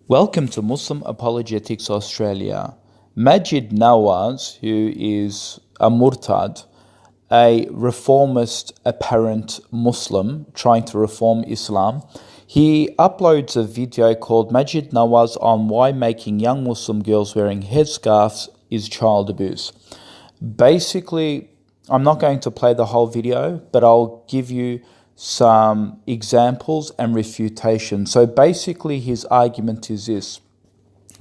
Welcome to Muslim Apologetics Australia. Maajid Nawaz, who is a murtad, a reformist apparent Muslim trying to reform Islam, he uploads a video called Maajid Nawaz on why making young Muslim girls wearing headscarves is child abuse. Basically, I'm not going to play the whole video, but I'll give you some examples and refutation. So basically his argument is this.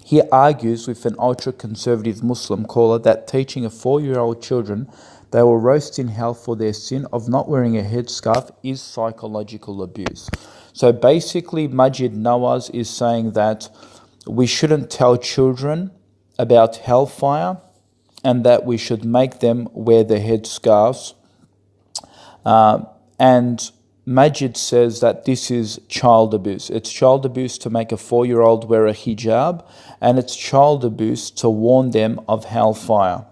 He argues with an ultra-conservative Muslim caller that teaching a 4-year-old children they will roast in hell for their sin of not wearing a headscarf is psychological abuse. So basically Maajid Nawaz is saying that we shouldn't tell children about hellfire and that we should make them wear the headscarves. And Majeed says that this is child abuse. It's child abuse to make a 4-year-old wear a hijab, and it's child abuse to warn them of hellfire.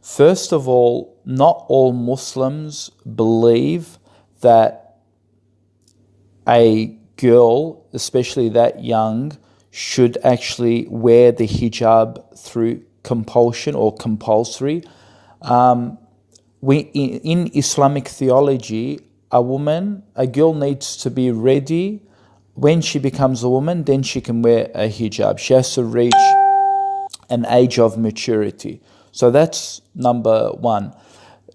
First of all, not all Muslims believe that a girl, especially that young, should actually wear the hijab through compulsion or compulsory. In Islamic theology, a girl needs to be ready when she becomes a woman, then she can wear a hijab. She has to reach an age of maturity. So that's number one.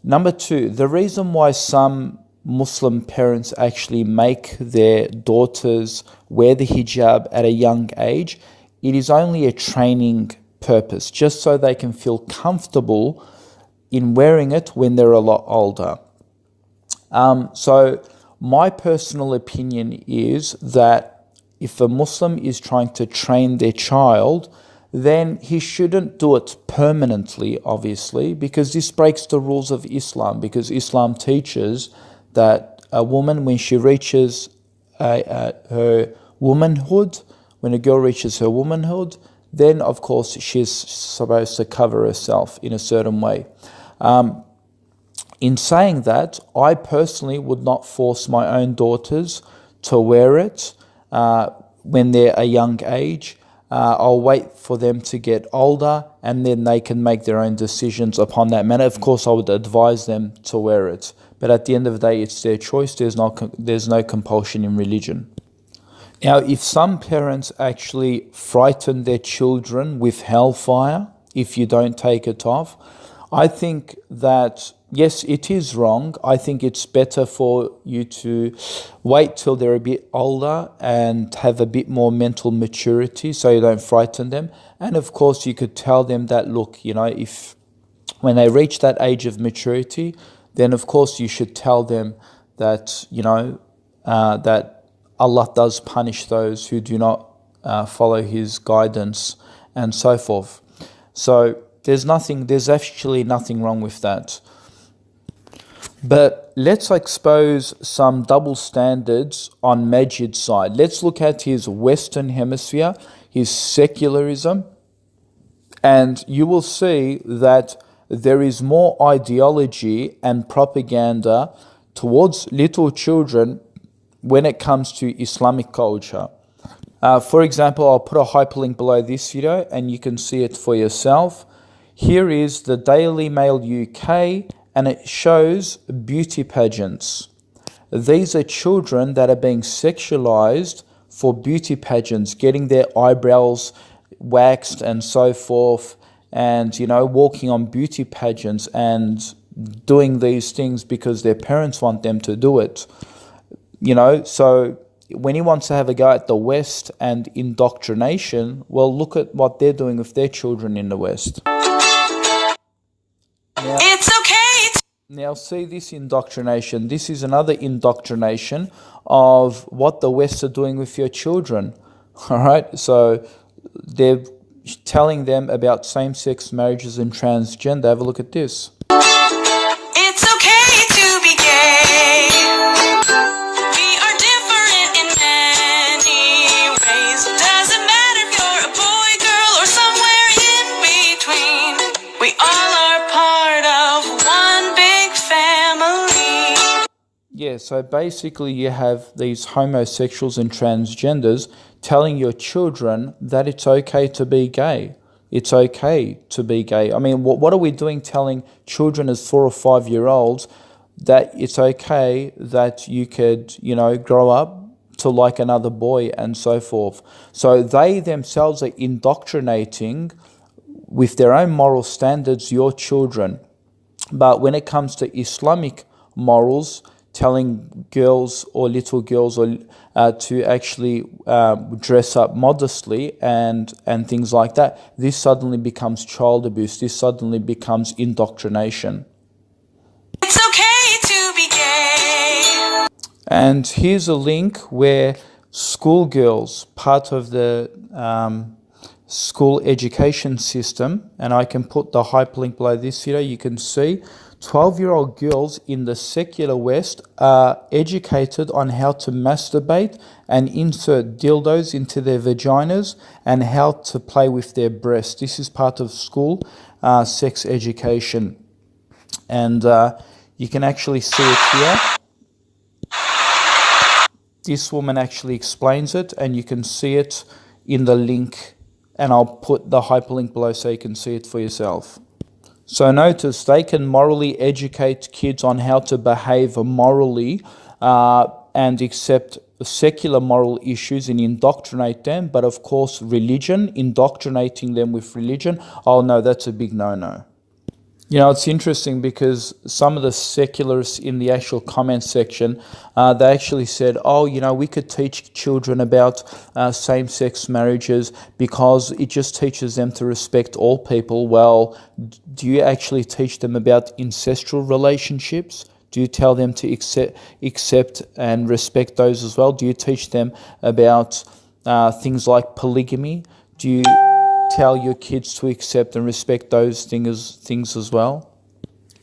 Number two, the reason why some Muslim parents actually make their daughters wear the hijab at a young age, it is only a training purpose, just so they can feel comfortable in wearing it when they're a lot older. So my personal opinion is that if a Muslim is trying to train their child, then he shouldn't do it permanently, obviously, because this breaks the rules of Islam, because Islam teaches that a woman, when she reaches her womanhood, when a girl reaches her womanhood, then of course she's supposed to cover herself in a certain way. In saying that, I personally would not force my own daughters to wear it when they're a young age. I'll wait for them to get older and then they can make their own decisions upon that matter. Of course, I would advise them to wear it. But at the end of the day, it's their choice. There's no compulsion in religion. Now, if some parents actually frighten their children with hellfire if you don't take it off, I think that, yes, it is wrong. I think it's better for you to wait till they're a bit older and have a bit more mental maturity so you don't frighten them. And of course, you could tell them that, look, if when they reach that age of maturity, then of course you should tell them that, that Allah does punish those who do not follow His guidance and so forth. So there's actually nothing wrong with that. But let's expose some double standards on Majeed's side. Let's look at his Western Hemisphere, his secularism, and you will see that there is more ideology and propaganda towards little children when it comes to Islamic culture. For example, I'll put a hyperlink below this video and you can see it for yourself. Here is the Daily Mail UK, and it shows beauty pageants. These are children that are being sexualized for beauty pageants, getting their eyebrows waxed and so forth, and walking on beauty pageants and doing these things because their parents want them to do it. So when he wants to have a go at the West and indoctrination, well, look at what they're doing with their children in the West. Now see this indoctrination. This is another indoctrination of what the West are doing with your children. All right, so they're telling them about same-sex marriages and transgender. Have a look at this. It's okay to be gay. We are different in many ways. Doesn't matter if you're a boy, girl, or somewhere in between. We all are part of one big family. Yes, so basically you have these homosexuals and transgenders telling your children that it's okay to be gay. It's okay to be gay. I mean, what are we doing telling children as 4 or 5 year olds that it's okay that you could, grow up to like another boy and so forth? So they themselves are indoctrinating with their own moral standards your children. But when it comes to Islamic morals, telling girls or little girls to actually dress up modestly and things like that, this suddenly becomes child abuse. This suddenly becomes indoctrination. It's okay to be gay. And here's a link where schoolgirls, part of the school education system, and I can put the hyperlink below this video, you can see 12-year-old girls in the secular West are educated on how to masturbate and insert dildos into their vaginas and how to play with their breasts. This is part of school sex education. And you can actually see it here. This woman actually explains it, and you can see it in the link, and I'll put the hyperlink below so you can see it for yourself. So notice they can morally educate kids on how to behave morally and accept secular moral issues and indoctrinate them. But of course, religion, indoctrinating them with religion, oh no, that's a big no-no. It's interesting because some of the secularists in the actual comment section, they actually said, we could teach children about same-sex marriages because it just teaches them to respect all people. Well, do you actually teach them about incestual relationships? Do you tell them to accept and respect those as well? Do you teach them about things like polygamy? Do you tell your kids to accept and respect those things as well?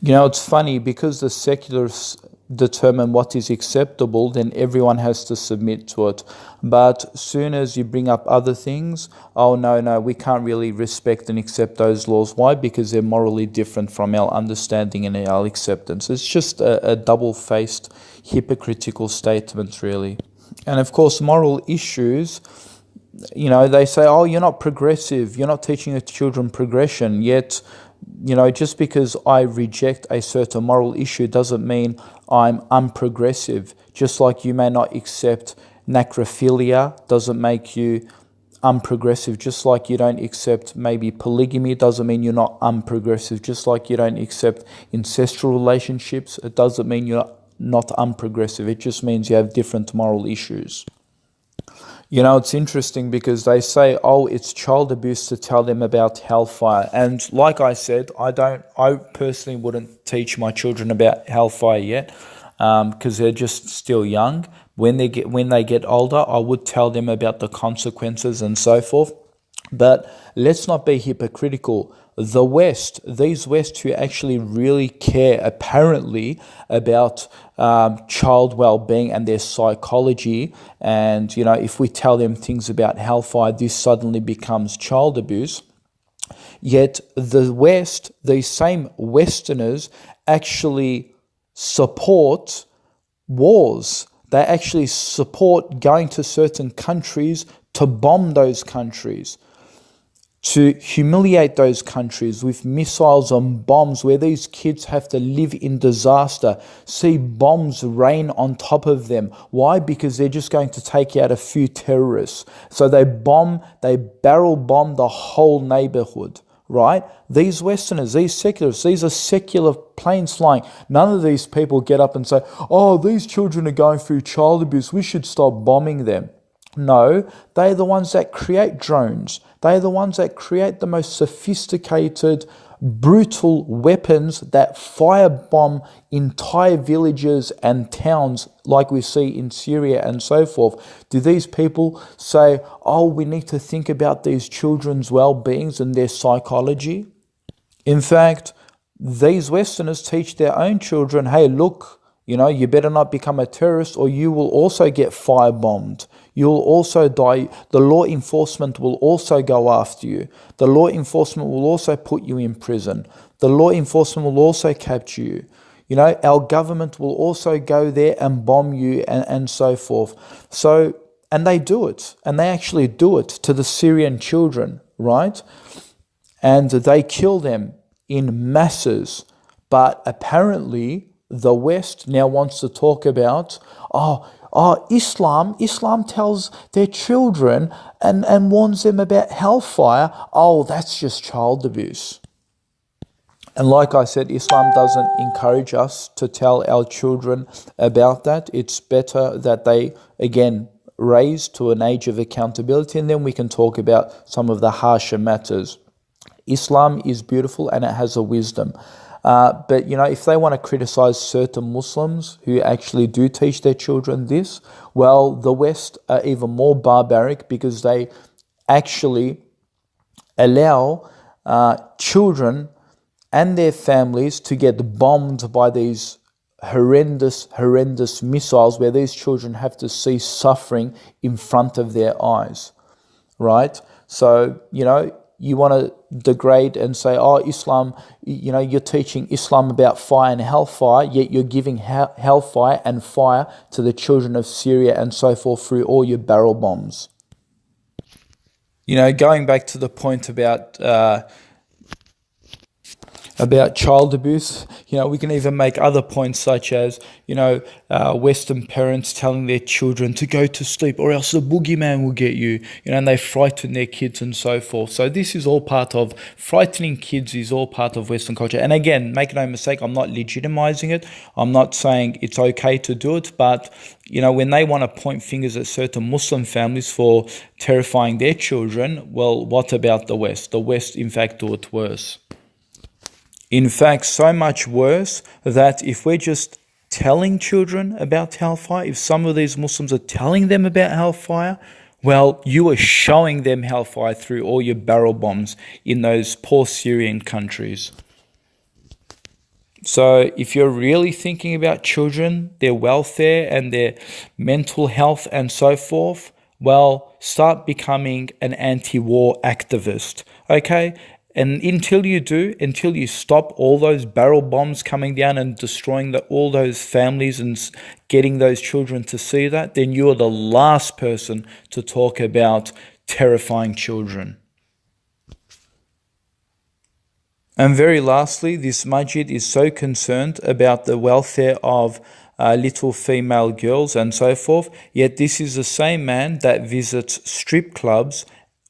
It's funny because the secularists determine what is acceptable, then everyone has to submit to it. But soon as you bring up other things, no, we can't really respect and accept those laws. Why? Because they're morally different from our understanding and our acceptance. It's just a double-faced, hypocritical statement, really. And of course, moral issues, they say, you're not progressive, you're not teaching the children progression, yet, just because I reject a certain moral issue doesn't mean I'm unprogressive. Just like you may not accept necrophilia doesn't make you unprogressive. Just like you don't accept maybe polygamy doesn't mean you're not unprogressive. Just like you don't accept incestual relationships, it doesn't mean you're not unprogressive. It just means you have different moral issues. It's interesting because they say, it's child abuse to tell them about hellfire. And like I said, I personally wouldn't teach my children about hellfire yet because they're just still young. When they get older, I would tell them about the consequences and so forth. But let's not be hypocritical. The West, these West who actually really care apparently about child well-being and their psychology, and if we tell them things about hellfire, this suddenly becomes child abuse. Yet the West, these same Westerners, actually support wars. They actually support going to certain countries to bomb those countries, to humiliate those countries with missiles and bombs where these kids have to live in disaster, see bombs rain on top of them. Why? Because they're just going to take out a few terrorists. So they barrel bomb the whole neighborhood, right? These Westerners, these secularists, these are secular planes flying. None of these people get up and say, these children are going through child abuse, we should stop bombing them. No, they're the ones that create drones. They're the ones that create the most sophisticated, brutal weapons that firebomb entire villages and towns like we see in Syria and so forth. Do these people say, we need to think about these children's well-beings and their psychology? In fact, these Westerners teach their own children, hey, look, you better not become a terrorist or you will also get firebombed. You'll also die. The law enforcement will also go after you. The law enforcement will also put you in prison. The law enforcement will also capture you. You know, our government will also go there and bomb you and so forth. So, and they do it, and they actually do it to the Syrian children, right? And they kill them in masses. But apparently the West now wants to talk about, Islam tells their children and warns them about hellfire. Oh, that's just child abuse. And like I said, Islam doesn't encourage us to tell our children about that. It's better that they, again, raised to an age of accountability, and then we can talk about some of the harsher matters. Islam is beautiful and it has a wisdom. But, you know, if they want to criticize certain Muslims who actually do teach their children this, well, the West are even more barbaric because they actually allow children and their families to get bombed by these horrendous missiles where these children have to see suffering in front of their eyes, right? So, you know, you want to degrade and say, Islam, you know, you're teaching Islam about fire and hellfire, yet you're giving hellfire and fire to the children of Syria and so forth through all your barrel bombs. You know, going back to the point about child abuse, you know, we can even make other points such as, you know, Western parents telling their children to go to sleep or else the boogeyman will get you, you know, and they frighten their kids and so forth. So this is all part of, frightening kids is all part of Western culture. And again, make no mistake, I'm not legitimizing it. I'm not saying it's okay to do it, but, you know, when they want to point fingers at certain Muslim families for terrifying their children, well, what about the West? The West, in fact, do it worse. In fact, so much worse that if we're just telling children about hellfire, if some of these Muslims are telling them about hellfire, well, you are showing them hellfire through all your barrel bombs in those poor Syrian countries. So if you're really thinking about children, their welfare and their mental health and so forth, well, start becoming an anti-war activist, okay? And until you do, until you stop all those barrel bombs coming down and destroying all those families and getting those children to see that, then you are the last person to talk about terrifying children. And very lastly, this Majeed is so concerned about the welfare of little female girls and so forth, yet this is the same man that visits strip clubs,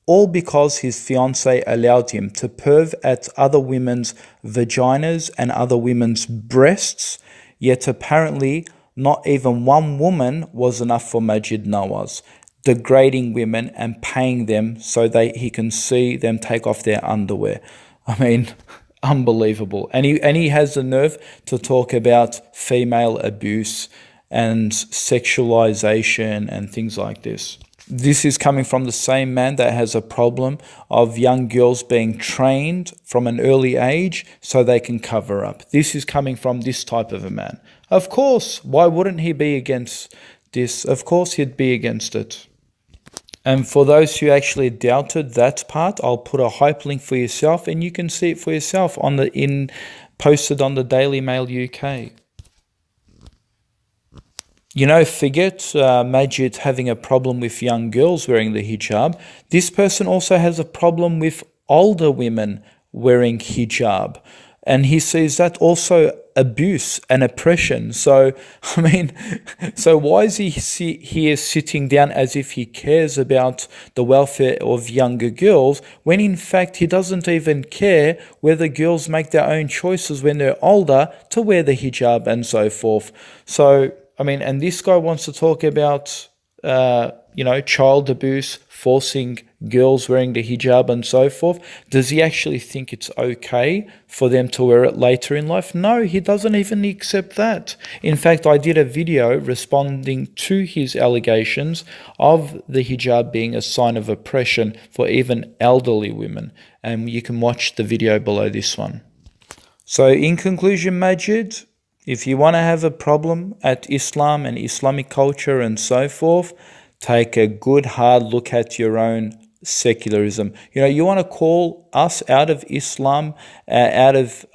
all because his fiancée allowed him to perv at other women's vaginas and other women's breasts, yet apparently not even one woman was enough for Maajid Nawaz, degrading women and paying them so he can see them take off their underwear. I mean, unbelievable. And he has the nerve to talk about female abuse and sexualization and things like this. This is coming from the same man that has a problem of young girls being trained from an early age so they can cover up. This is coming from this type of a man. Of course, why wouldn't he be against this? Of course he'd be against it. And for those who actually doubted that part, I'll put a hyperlink for yourself and you can see it for yourself posted on the Daily Mail UK. You know, forget Majeed having a problem with young girls wearing the hijab. This person also has a problem with older women wearing hijab. And he sees that also abuse and oppression. So, I mean, so why is he here sitting down as if he cares about the welfare of younger girls, when in fact he doesn't even care whether girls make their own choices when they're older to wear the hijab and so forth. So, I mean, and this guy wants to talk about, child abuse, forcing girls wearing the hijab and so forth. Does he actually think it's okay for them to wear it later in life? No, he doesn't even accept that. In fact, I did a video responding to his allegations of the hijab being a sign of oppression for even elderly women. And you can watch the video below this one. So in conclusion, Majeed, if you want to have a problem at Islam and Islamic culture and so forth, take a good hard look at your own secularism. You know, you want to call us out of Islam, out of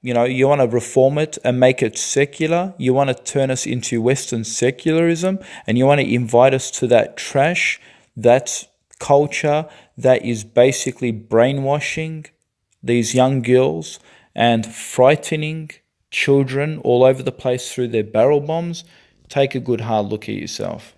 you want to reform it and make it secular. You want to turn us into Western secularism, and you want to invite us to that trash, that culture that is basically brainwashing these young girls and frightening children all over the place through their barrel bombs. Take a good hard look at yourself.